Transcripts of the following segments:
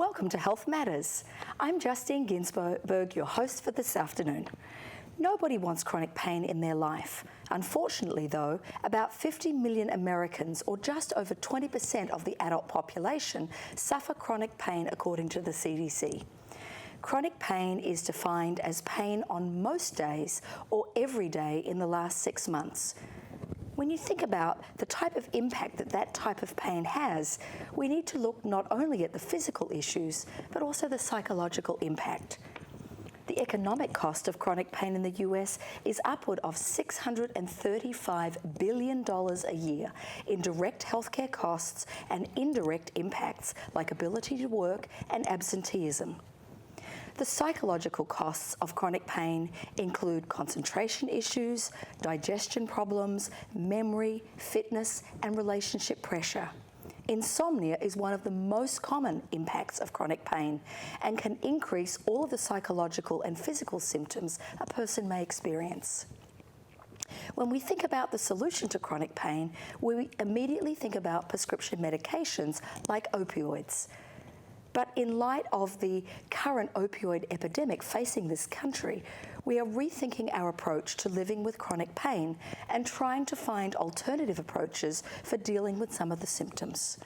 Welcome to Health Matters. I'm Justine Ginsberg, your host for this afternoon. Nobody wants chronic pain in their life. Unfortunately, though, about 50 million Americans, or just over 20% of the adult population, suffer chronic pain according to the CDC. Chronic pain is defined as pain on most days or every day in the last 6 months. When you think about the type of impact that type of pain has, we need to look not only at the physical issues, but also the psychological impact. The economic cost of chronic pain in the US is upward of $635 billion a year in direct healthcare costs and indirect impacts like ability to work and absenteeism. The psychological costs of chronic pain include concentration issues, digestion problems, memory, fitness, and relationship pressure. Insomnia is one of the most common impacts of chronic pain and can increase all of the psychological and physical symptoms a person may experience. When we think about the solution to chronic pain, we immediately think about prescription medications like opioids. But in light of the current opioid epidemic facing this country, we are rethinking our approach to living with chronic pain and trying to find alternative approaches for dealing with some of the symptoms.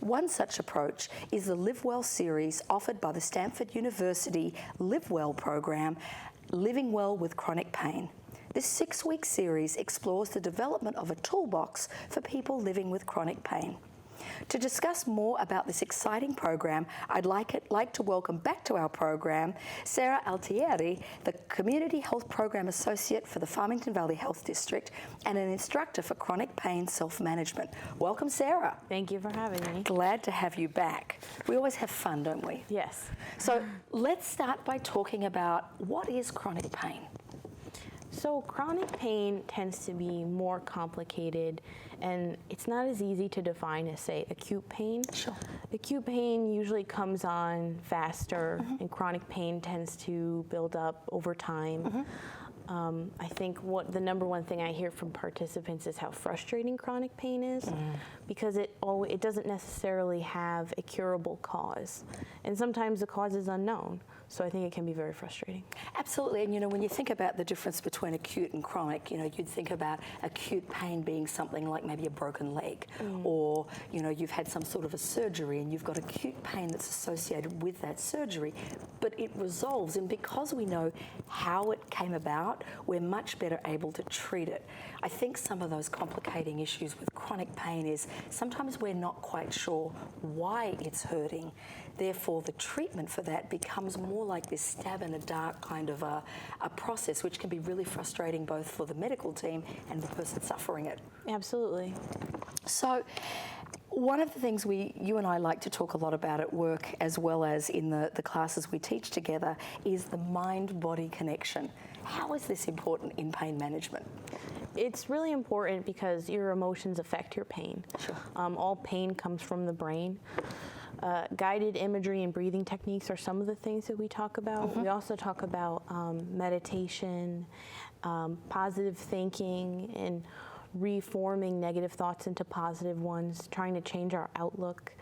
One such approach is the Live Well series offered by the Stanford University Live Well program, Living Well with Chronic Pain. This 6-week series explores the development of a toolbox for people living with chronic pain. To discuss more about this exciting program, I'd like to welcome back to our program Sarah Altieri, the Community Health Program Associate for the Farmington Valley Health District and an instructor for chronic pain self-management. Welcome, Sarah. Thank you for having me. Glad to have you back. We always have fun, don't we? Yes. So let's start by talking about what is chronic pain. So chronic pain tends to be more complicated, and it's not as easy to define as, say, acute pain. Sure. Acute pain usually comes on faster, and chronic pain tends to build up over time. I think the number one thing I hear from participants is how frustrating chronic pain is, because it doesn't necessarily have a curable cause, and sometimes the cause is unknown. So I think it can be very frustrating. Absolutely, and when you think about the difference between acute and chronic, you'd think about acute pain being something like maybe a broken leg, or you've had some sort of a surgery and you've got acute pain that's associated with that surgery, but it resolves, and because we know how it came about, we're much better able to treat it. I think some of those complicating issues with chronic pain is sometimes we're not quite sure why it's hurting. Therefore, the treatment for that becomes more like this stab in the dark kind of a process, which can be really frustrating both for the medical team and the person suffering it. Absolutely. So one of the things you and I like to talk a lot about at work, as well as in the classes we teach together, is the mind-body connection. How is this important in pain management? It's really important because your emotions affect your pain. Sure. All pain comes from the brain. Guided imagery and breathing techniques are some of the things that we talk about. We also talk about meditation, positive thinking, and reforming negative thoughts into positive ones, trying to change our outlook.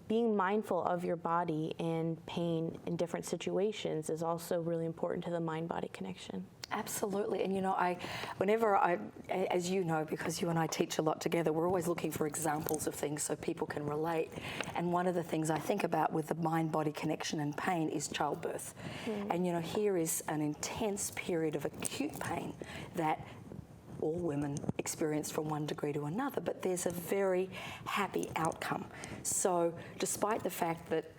Being mindful of your body and pain in different situations is also really important to the mind-body connection. Absolutely, and as you know, because you and I teach a lot together, we're always looking for examples of things so people can relate. And one of the things I think about with the mind-body connection and pain is childbirth. And here is an intense period of acute pain that all women experience from one degree to another, but there's a very happy outcome. So despite the fact that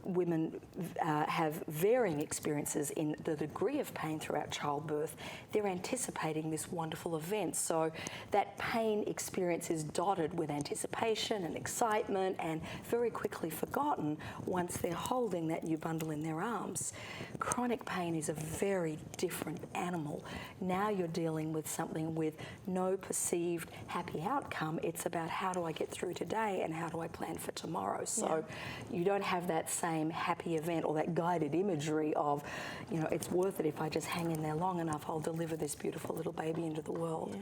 women have varying experiences in the degree of pain throughout childbirth, they're anticipating this wonderful event. So that pain experience is dotted with anticipation and excitement and very quickly forgotten once they're holding that new bundle in their arms. Chronic pain is a very different animal. Now you're dealing with something with no perceived happy outcome. It's about how do I get through today and how do I plan for tomorrow. So you don't have that same happy event or that guided imagery of, it's worth it if I just hang in there long enough, I'll deliver this beautiful little baby into the world.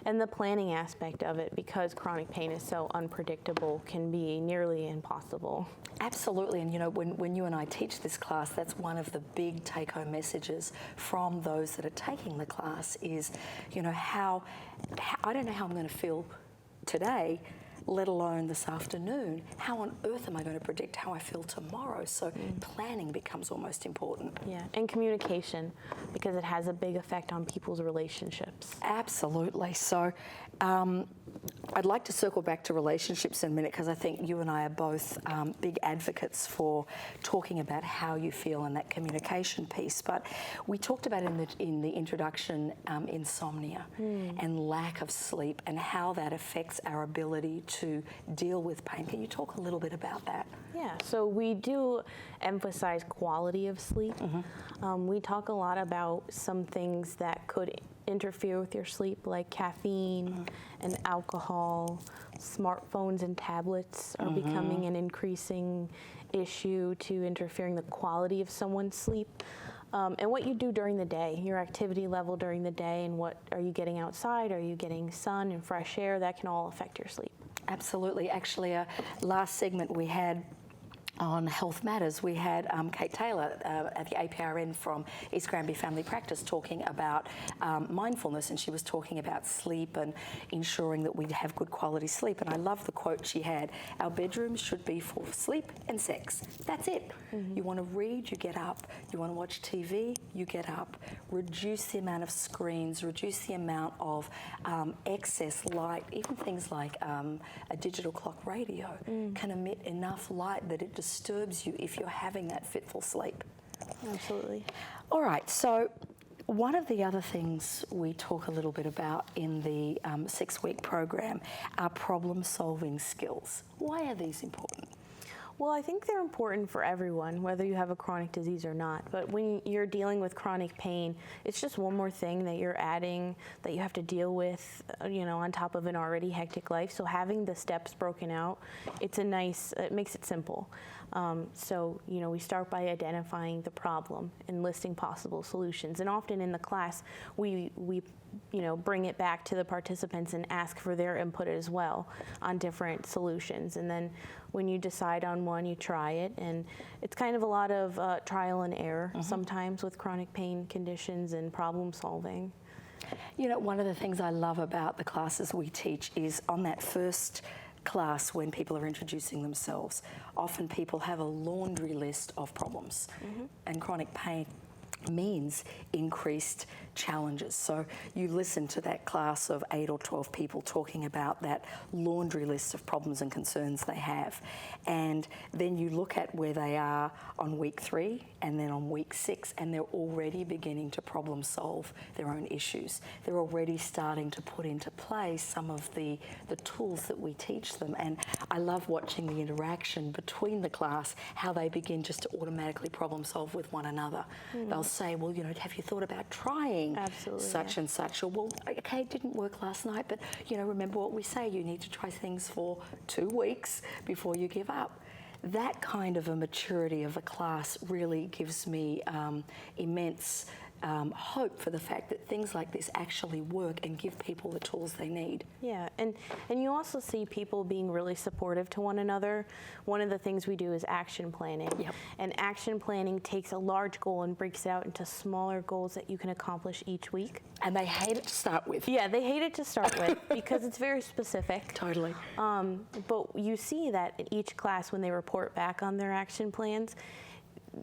And the planning aspect of it, because chronic pain is so unpredictable, can be nearly impossible. Absolutely, and when you and I teach this class, that's one of the big take-home messages from those that are taking the class is, how I don't know how I'm going to feel today, let alone this afternoon. How on earth am I going to predict how I feel tomorrow? So planning becomes almost important. Yeah, and communication, because it has a big effect on people's relationships. Absolutely. So I'd like to circle back to relationships in a minute, because I think you and I are both big advocates for talking about how you feel and that communication piece. But we talked about in the introduction insomnia and lack of sleep and how that affects our ability to deal with pain. Can you talk a little bit about that? Yeah, so we do emphasize quality of sleep. We talk a lot about some things that could interfere with your sleep, like caffeine and alcohol. Smartphones and tablets are becoming an increasing issue to interfering the quality of someone's sleep. And what you do during the day, your activity level during the day, and what are you getting outside? Are you getting sun and fresh air? That can all affect your sleep. Absolutely. Actually, last segment we had on Health Matters, we had Kate Taylor at the APRN from East Granby Family Practice talking about mindfulness, and she was talking about sleep and ensuring that we have good quality sleep. And I love the quote she had: our bedrooms should be for sleep and sex. That's it. You want to read, you get up. You want to watch TV, you get up. Reduce the amount of screens, reduce the amount of excess light. Even things like a digital clock radio can emit enough light that it disturbs you if you're having that fitful sleep. Absolutely. All right, so one of the other things we talk a little bit about in the 6-week program are problem-solving skills. Why are these important? Well, I think they're important for everyone, whether you have a chronic disease or not. But when you're dealing with chronic pain, it's just one more thing that you're adding that you have to deal with, on top of an already hectic life. So having the steps broken out, it makes it simple. So, we start by identifying the problem and listing possible solutions. And often in the class, we bring it back to the participants and ask for their input as well on different solutions. And then when you decide on one, you try it. And it's kind of a lot of trial and error sometimes with chronic pain conditions and problem solving. One of the things I love about the classes we teach is on that first class when people are introducing themselves, often people have a laundry list of problems, and chronic pain means increased challenges. So you listen to that class of 8 or 12 people talking about that laundry list of problems and concerns they have. And then you look at where they are on week 3 and then on week 6, and they're already beginning to problem solve their own issues. They're already starting to put into play some of the tools that we teach them. And I love watching the interaction between the class, how they begin just to automatically problem solve with one another. They'll say, well, have you thought about trying such and such? Or, well, okay, it didn't work last night, but, remember what we say, you need to try things for 2 weeks before you give up. That kind of a maturity of a class really gives me immense hope for the fact that things like this actually work and give people the tools they need. Yeah, and you also see people being really supportive to one another. One of the things we do is action planning. Yep. And action planning takes a large goal and breaks it out into smaller goals that you can accomplish each week. And they hate it to start with. Yeah, they hate it to start with because it's very specific. Totally. But you see that in each class when they report back on their action plans,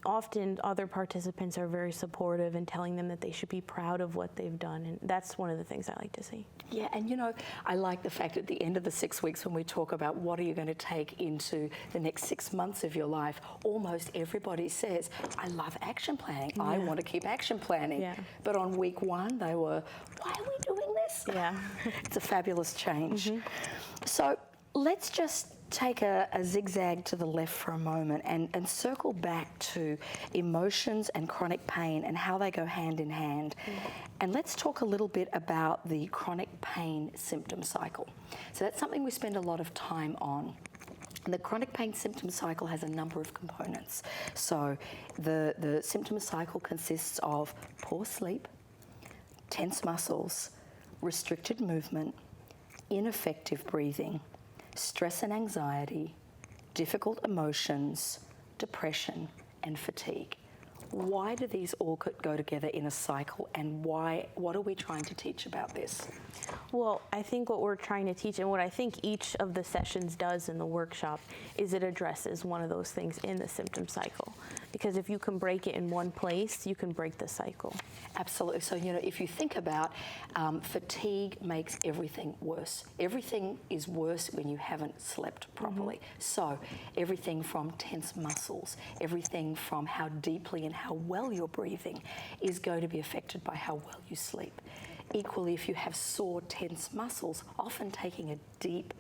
often other participants are very supportive and telling them that they should be proud of what they've done, and that's one of the things I like to see. Yeah, and I like the fact at the end of the 6 weeks when we talk about what are you going to take into the next 6 months of your life, almost everybody says, I love action planning. Yeah. I want to keep action planning. Yeah. But on week 1, they were, why are we doing this? Yeah. It's a fabulous change. So let's just take a zigzag to the left for a moment and circle back to emotions and chronic pain and how they go hand in hand. And let's talk a little bit about the chronic pain symptom cycle. So that's something we spend a lot of time on. And the chronic pain symptom cycle has a number of components. So the symptom cycle consists of poor sleep, tense muscles, restricted movement, ineffective breathing, stress and anxiety, difficult emotions, depression, and fatigue. Why do these all go together in a cycle, and what are we trying to teach about this? Well, I think what we're trying to teach, and what I think each of the sessions does in the workshop, is it addresses one of those things in the symptom cycle. Because if you can break it in one place, you can break the cycle. Absolutely. So, if you think about fatigue makes everything worse. Everything is worse when you haven't slept properly. So, everything from tense muscles, everything from how deeply and how well you're breathing is going to be affected by how well you sleep. Equally, if you have sore, tense muscles, often taking a deep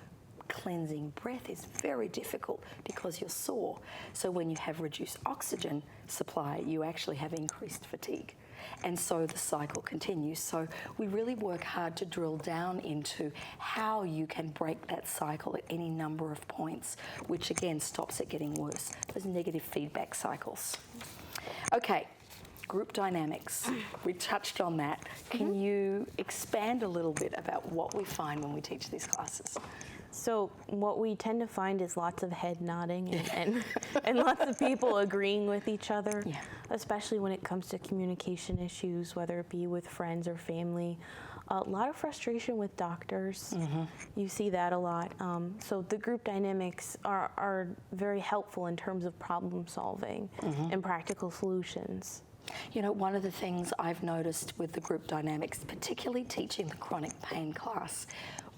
cleansing breath is very difficult because you're sore. So when you have reduced oxygen supply, you actually have increased fatigue. And so the cycle continues. So we really work hard to drill down into how you can break that cycle at any number of points, which again stops it getting worse. Those negative feedback cycles. Okay. Group dynamics. We touched on that. Can you expand a little bit about what we find when we teach these classes? So what we tend to find is lots of head nodding and lots of people agreeing with each other, especially when it comes to communication issues, whether it be with friends or family. A lot of frustration with doctors. You see that a lot. So the group dynamics are very helpful in terms of problem solving and practical solutions. One of the things I've noticed with the group dynamics, particularly teaching the chronic pain class,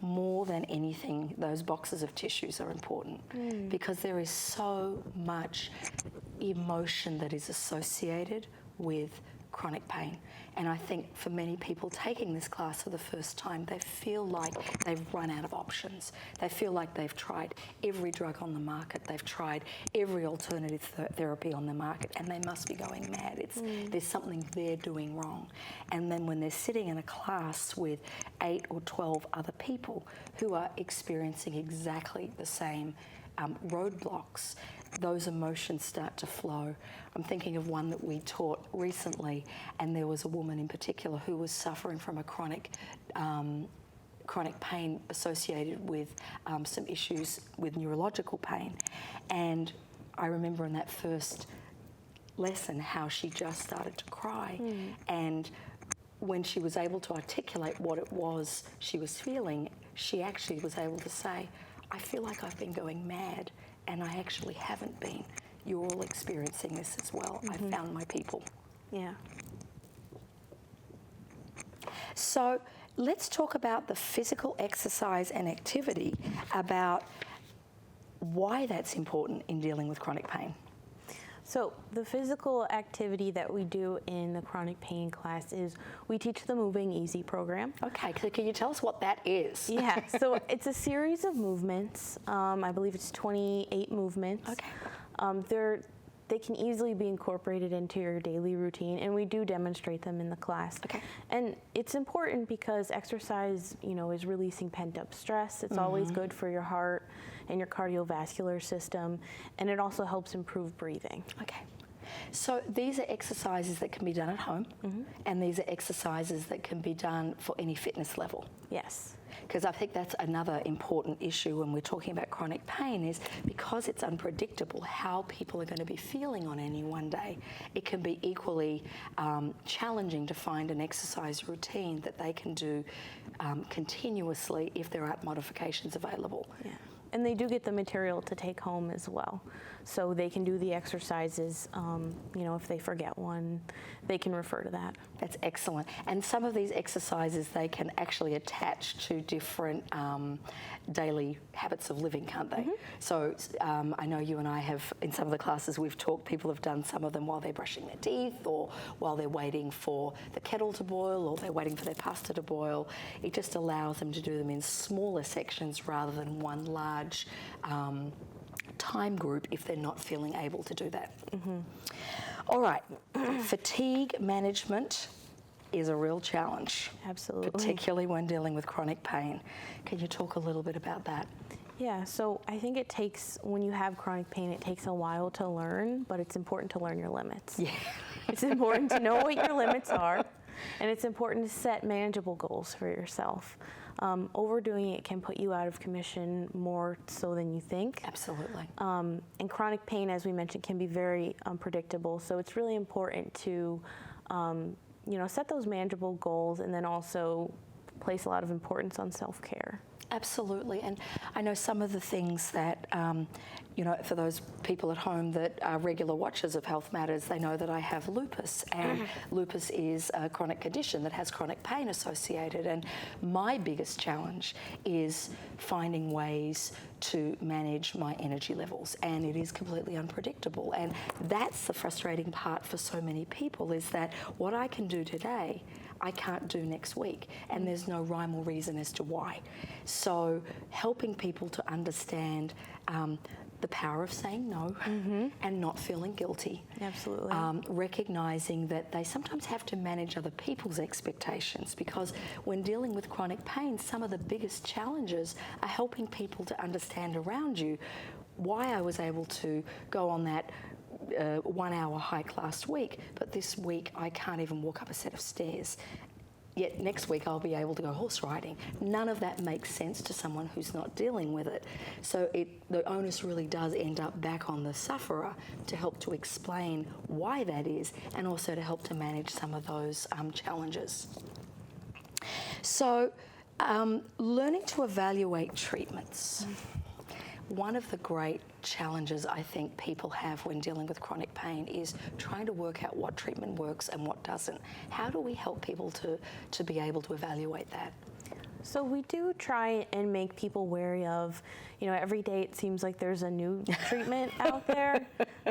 more than anything, those boxes of tissues are important because there is so much emotion that is associated with chronic pain. And I think for many people taking this class for the first time, they feel like they've run out of options. They feel like they've tried every drug on the market. They've tried every alternative therapy on the market, and they must be going mad. There's something they're doing wrong. And then when they're sitting in a class with 8 or 12 other people who are experiencing exactly the same roadblocks, those emotions start to flow. I'm thinking of one that we taught recently, and there was a woman in particular who was suffering from a chronic pain associated with some issues with neurological pain. And I remember in that first lesson how she just started to cry. And when she was able to articulate what it was she was feeling, she actually was able to say, I feel like I've been going mad, and I actually haven't been. You're all experiencing this as well. I found my people. Yeah. So let's talk about the physical exercise and activity, about why that's important in dealing with chronic pain. So the physical activity that we do in the chronic pain class is we teach the Moving Easy program. Okay, can you tell us what that is? Yeah, so it's a series of movements. I believe it's 28 movements. Okay. They can easily be incorporated into your daily routine, and we do demonstrate them in the class. Okay. And it's important because exercise, is releasing pent-up stress. It's always good for your heart and your cardiovascular system, and it also helps improve breathing. Okay. So these are exercises that can be done at home, and these are exercises that can be done for any fitness level. Yes. Because I think that's another important issue when we're talking about chronic pain, is because it's unpredictable how people are going to be feeling on any one day, it can be equally challenging to find an exercise routine that they can do continuously if there aren't modifications available. Yeah. And they do get the material to take home as well. So they can do the exercises, if they forget one, they can refer to that. That's excellent. And some of these exercises, they can actually attach to different daily habits of living, can't they? So I know you and I have, in some of the classes we've talked, people have done some of them while they're brushing their teeth, or while they're waiting for the kettle to boil, or they're waiting for their pasta to boil. It just allows them to do them in smaller sections rather than one large time group if they're not feeling able to do that. All right, fatigue management is a real challenge. Absolutely. Particularly when dealing with chronic pain. Can you talk a little bit about that? Yeah, so I think when you have chronic pain, it takes a while to learn, but it's important to learn your limits. Yeah. It's important to know what your limits are. And it's important to set manageable goals for yourself. Overdoing it can put you out of commission more so than you think. Absolutely. And chronic pain, as we mentioned, can be very unpredictable. So it's really important to, set those manageable goals and then also place a lot of importance on self-care. Absolutely, and I know some of the things that, for those people at home that are regular watchers of Health Matters, they know that I have lupus, and lupus is a chronic condition that has chronic pain associated, and my biggest challenge is finding ways to manage my energy levels, and it is completely unpredictable, and that's the frustrating part for so many people, is that what I can do today I can't do next week, and there's no rhyme or reason as to why. So helping people to understand the power of saying no and not feeling guilty. Absolutely. Recognizing that they sometimes have to manage other people's expectations, because when dealing with chronic pain, some of the biggest challenges are helping people to understand around you why I was able to go on that 1 hour hike last week, but this week I can't even walk up a set of stairs. Yet next week I'll be able to go horse riding. None of that makes sense to someone who's not dealing with it. So the onus really does end up back on the sufferer to help to explain why that is, and also to help to manage some of those challenges. So learning to evaluate treatments. One of the great challenges I think people have when dealing with chronic pain is trying to work out what treatment works and what doesn't. How do we help people to be able to evaluate that? So we do try and make people wary of, every day it seems like there's a new treatment out there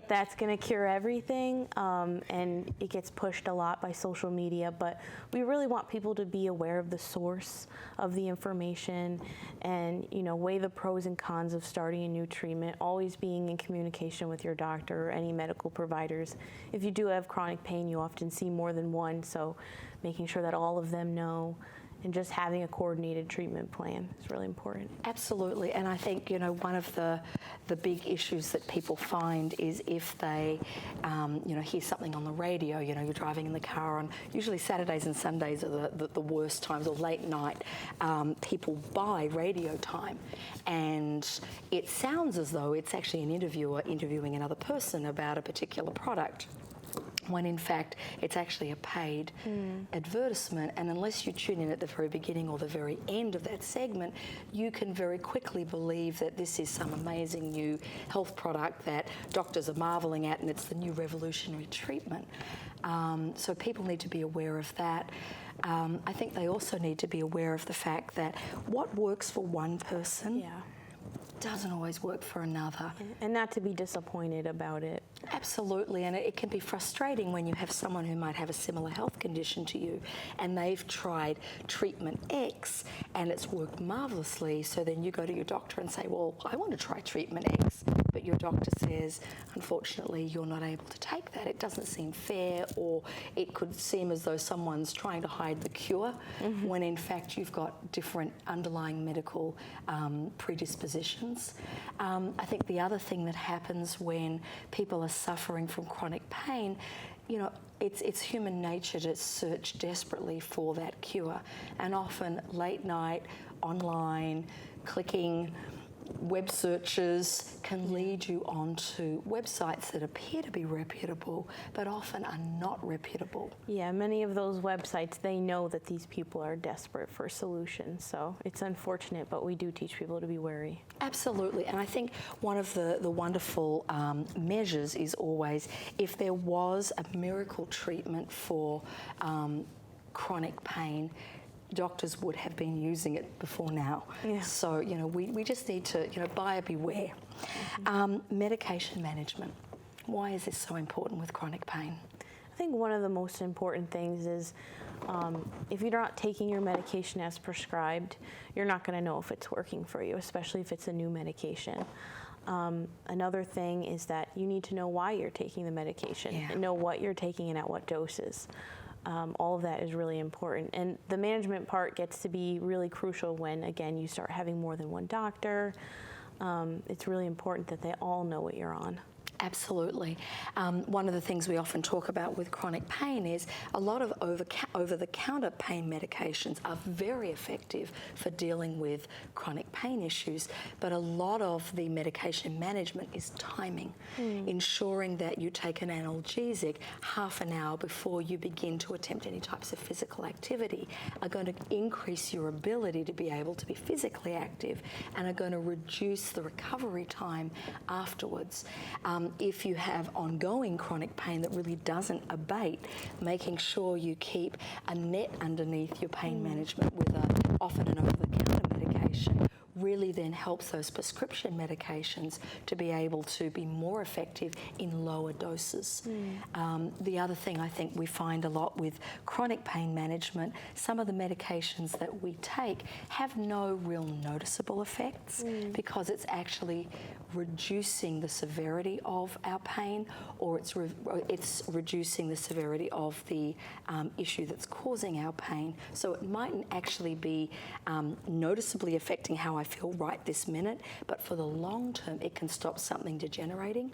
that's going to cure everything, and it gets pushed a lot by social media, but we really want people to be aware of the source of the information and, weigh the pros and cons of starting a new treatment, always being in communication with your doctor or any medical providers. If you do have chronic pain, you often see more than one, so making sure that all of them know, and just having a coordinated treatment plan is really important. Absolutely, and I think one of the big issues that people find is if they hear something on the radio. You're driving in the car on usually Saturdays and Sundays are the worst times, or late night. People buy radio time, and it sounds as though it's actually an interviewer interviewing another person about a particular product, when in fact it's actually a paid advertisement, and unless you tune in at the very beginning or the very end of that segment, you can very quickly believe that this is some amazing new health product that doctors are marveling at, and it's the new revolutionary treatment. So people need to be aware of that. I think they also need to be aware of the fact that what works for one person doesn't always work for another. And not to be disappointed about it. Absolutely, and it can be frustrating when you have someone who might have a similar health condition to you and they've tried treatment X and it's worked marvelously, so then you go to your doctor and say, well, I want to try treatment X, but your doctor says, unfortunately, you're not able to take that. It doesn't seem fair, or it could seem as though someone's trying to hide the cure when in fact you've got different underlying medical predispositions. I think the other thing that happens when people are suffering from chronic pain, it's human nature to search desperately for that cure, and often late night, online, clicking web searches can lead you onto websites that appear to be reputable but often are not reputable. Yeah, many of those websites, they know that these people are desperate for solutions, so it's unfortunate, but we do teach people to be wary. Absolutely, and I think one of the wonderful measures is always, if there was a miracle treatment for chronic pain, doctors would have been using it before now. Yeah. So, we just need to, buyer beware. Medication management. Why is this so important with chronic pain? I think one of the most important things is if you're not taking your medication as prescribed, you're not going to know if it's working for you, especially if it's a new medication. Another thing is that you need to know why you're taking the medication and know what you're taking and at what doses. All of that is really important. And the management part gets to be really crucial when, again, you start having more than one doctor. It's really important that they all know what you're on. Absolutely. One of the things we often talk about with chronic pain is a lot of over-the-counter pain medications are very effective for dealing with chronic pain issues, but a lot of the medication management is timing, ensuring that you take an analgesic half an hour before you begin to attempt any types of physical activity are going to increase your ability to be able to be physically active and are going to reduce the recovery time afterwards. If you have ongoing chronic pain that really doesn't abate, making sure you keep a net underneath your pain management with often an over-the-counter medication really then helps those prescription medications to be able to be more effective in lower doses. The other thing I think we find a lot with chronic pain management, some of the medications that we take have no real noticeable effects because it's actually reducing the severity of our pain, or it's reducing the severity of the issue that's causing our pain. So it mightn't actually be noticeably affecting how I feel right this minute, but for the long term it can stop something degenerating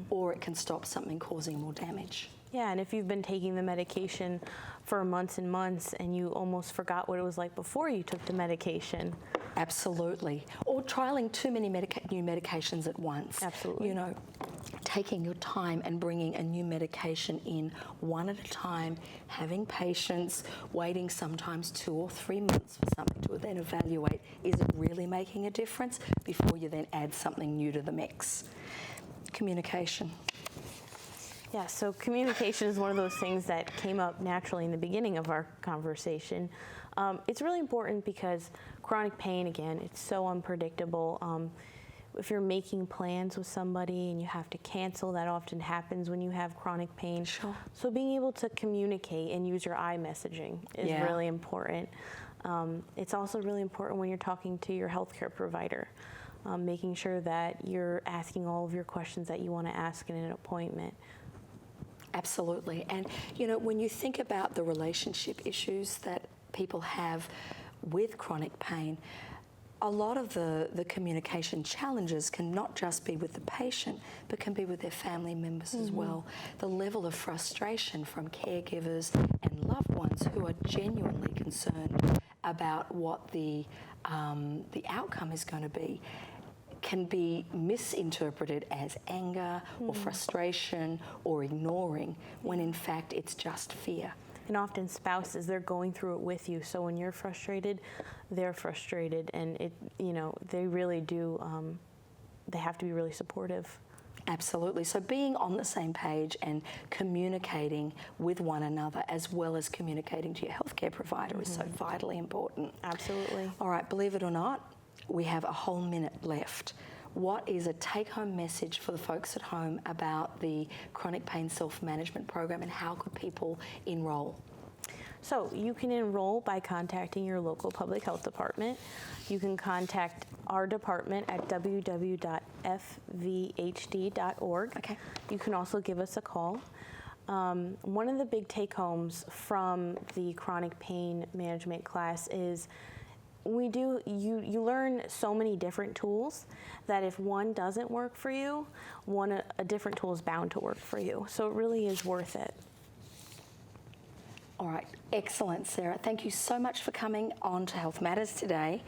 or it can stop something causing more damage. Yeah, and if you've been taking the medication for months and months and you almost forgot what it was like before you took the medication. Absolutely. Or trialing too many new medications at once. Absolutely. You know, taking your time and bringing a new medication in one at a time, having patience, waiting sometimes 2 or 3 months for something to then evaluate, is it really making a difference, before you then add something new to the mix. Communication. Yeah, so communication is one of those things that came up naturally in the beginning of our conversation. It's really important because chronic pain, again, it's so unpredictable. If you're making plans with somebody and you have to cancel, that often happens when you have chronic pain. Sure. So being able to communicate and use your eye messaging is really important. It's also really important when you're talking to your healthcare provider, making sure that you're asking all of your questions that you want to ask in an appointment. Absolutely. And, you know, when you think about the relationship issues that people have with chronic pain, a lot of the communication challenges can not just be with the patient, but can be with their family members as well. The level of frustration from caregivers and loved ones who are genuinely concerned about what the outcome is going to be can be misinterpreted as anger or frustration or ignoring, when in fact it's just fear. And often spouses, they're going through it with you. So when you're frustrated, they're frustrated, and they really do. They have to be really supportive. Absolutely. So being on the same page and communicating with one another, as well as communicating to your healthcare provider, is so vitally important. Absolutely. All right. Believe it or not, we have a whole minute left. What is a take-home message for the folks at home about the chronic pain self-management program, and how could people enroll? So you can enroll by contacting your local public health department. You can contact our department at www.fvhd.org. Okay. You can also give us a call. One of the big take-homes from the chronic pain management class is you learn so many different tools that if one doesn't work for you, a different tool is bound to work for you. So it really is worth it. All right, excellent, Sarah. Thank you so much for coming on to Health Matters today.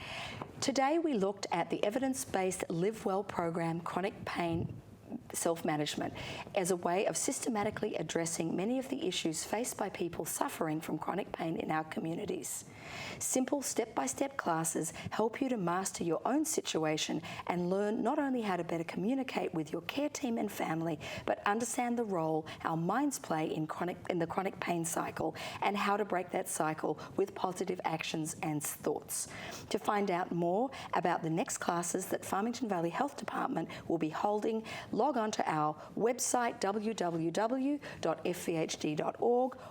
Today we looked at the evidence-based Live Well program, chronic pain self-management, as a way of systematically addressing many of the issues faced by people suffering from chronic pain in our communities. Simple step-by-step classes help you to master your own situation and learn not only how to better communicate with your care team and family, but understand the role our minds play in the chronic pain cycle, and how to break that cycle with positive actions and thoughts. To find out more about the next classes that Farmington Valley Health Department will be holding, log on to our website www.fvhd.org,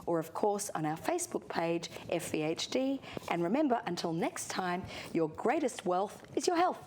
or of course on our Facebook page FVHD. And remember, until next time, your greatest wealth is your health.